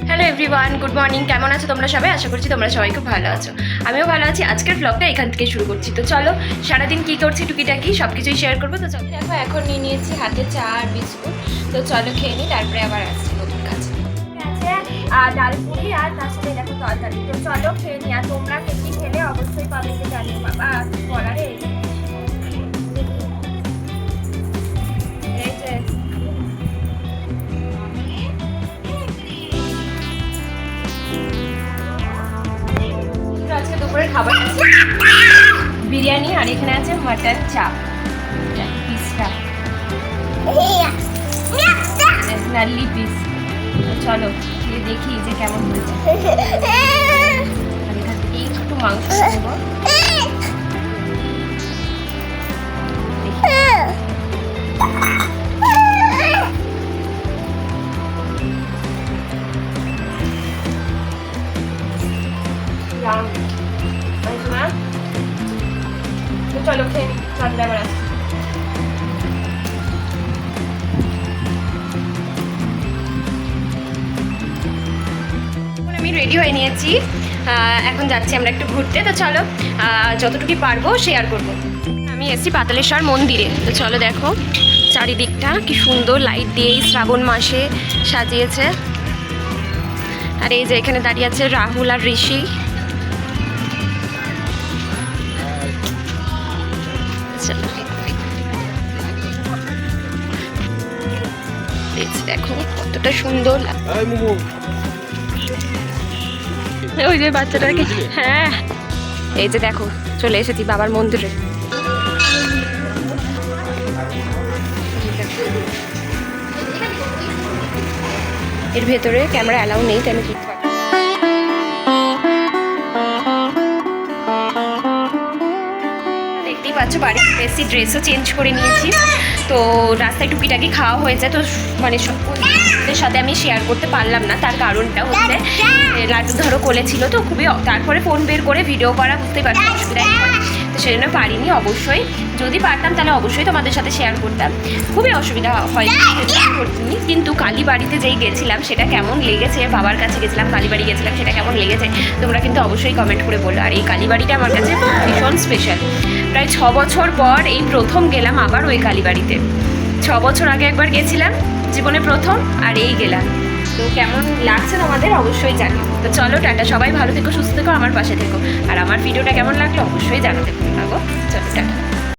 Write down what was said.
Hello everyone, good morning. কেমন আছো তোমরা সবাই? আশা করছি তোমরা সবাই খুব ভালো আছো। আমিও ভালো আছি। আজকের ব্লগটা এখান থেকে শুরু করছি। তো চলো সারাদিন কী করছি টুকিটাকি সব কিছুই শেয়ার করবো। তো চলো দেখো, এখন নিয়ে নিয়েছি হাতে চা আর বিস্কুট। তো চলো খেয়ে নিই, তারপরে আবার আসছি নতুন কাছে। আছে ডাল পুরি আর তার সাথে দেখো তরকারি। তো চলো খেয়ে নিই। আর তোমরা কি খেলে অবশ্যই কমেন্টে জানিও। বাবা বলারে এই যে আজকে দুপুরের খাবার আছে বিরিয়ানি, আর এখানে আছে মাটন চাপ পিসটা নাল্লি পিস। চলো গিয়ে দেখি যে কেমন হয়েছে। আর এখান থেকে একটু মাংস দেবো। চলো খেয়ে ঠান্ডা আবার আসছি। আমি রেডি হয়ে নিয়েছি, এখন যাচ্ছি আমরা একটু ঘুরতে। তো চলো যতটুকু পারবো শেয়ার করব। আমি এসেছি পাতালেশ্বর মন্দিরে। তো চলো দেখো চারিদিকটা কি সুন্দর লাইট দিয়ে এই শ্রাবণ মাসে সাজিয়েছে। আর এই যে এখানে দাঁড়িয়ে আছে রাহুল আর ঋষি। দেখো কতটা সুন্দর। ওই যে বাচ্চাটাকে, হ্যাঁ এই যে দেখো চলে এসেছি বাবার মন্দিরে। এর ভেতরে ক্যামেরা অ্যালাউ নেই, তাই আমি করতে পারি। দেখতেই পাচ্ছ বাড়িতে এসেছি, ড্রেসও চেঞ্জ করে নিয়েছি। তো রাস্তায় টুকিটাকি খাওয়া হয়েছে। তো মানে সকলের সাথে আমি শেয়ার করতে পারলাম না, তার কারণটা হচ্ছে লাড্ডু ধরো কোলে ছিল তো খুবই, তারপরে ফোন বের করে ভিডিও করা বুঝতেই পারছি অসুবিধাই হয়। তো সেই জন্য পারিনি। অবশ্যই যদি পারতাম তাহলে অবশ্যই তোমাদের সাথে শেয়ার করতাম। খুবই অসুবিধা হয় করতেনি। কিন্তু কালীবাড়িতে যেই গেছিলাম সেটা কেমন লেগেছে, বাবার কাছে গেছিলাম কালীবাড়ি গেছিলাম, সেটা কেমন লেগেছে তোমরা কিন্তু অবশ্যই কমেন্ট করে বলো। আর এই কালীবাড়িটা আমার কাছে ভীষণ স্পেশাল। প্রায় 6 বছর পর এই প্রথম গেলাম আবার ওই কালীবাড়িতে। 6 বছর আগে একবার গেছিলাম জীবনে প্রথম, আর এই গেলাম। তো কেমন লাগছে তোমাদের অবশ্যই জানিও। তো চলো টাটা, সবাই ভালো থেকো, সুস্থ থেকো, আমার পাশে থেকো। আর আমার ভিডিওটা কেমন লাগলো অবশ্যই জানাতে ভুলো না গো। চলো টাটা।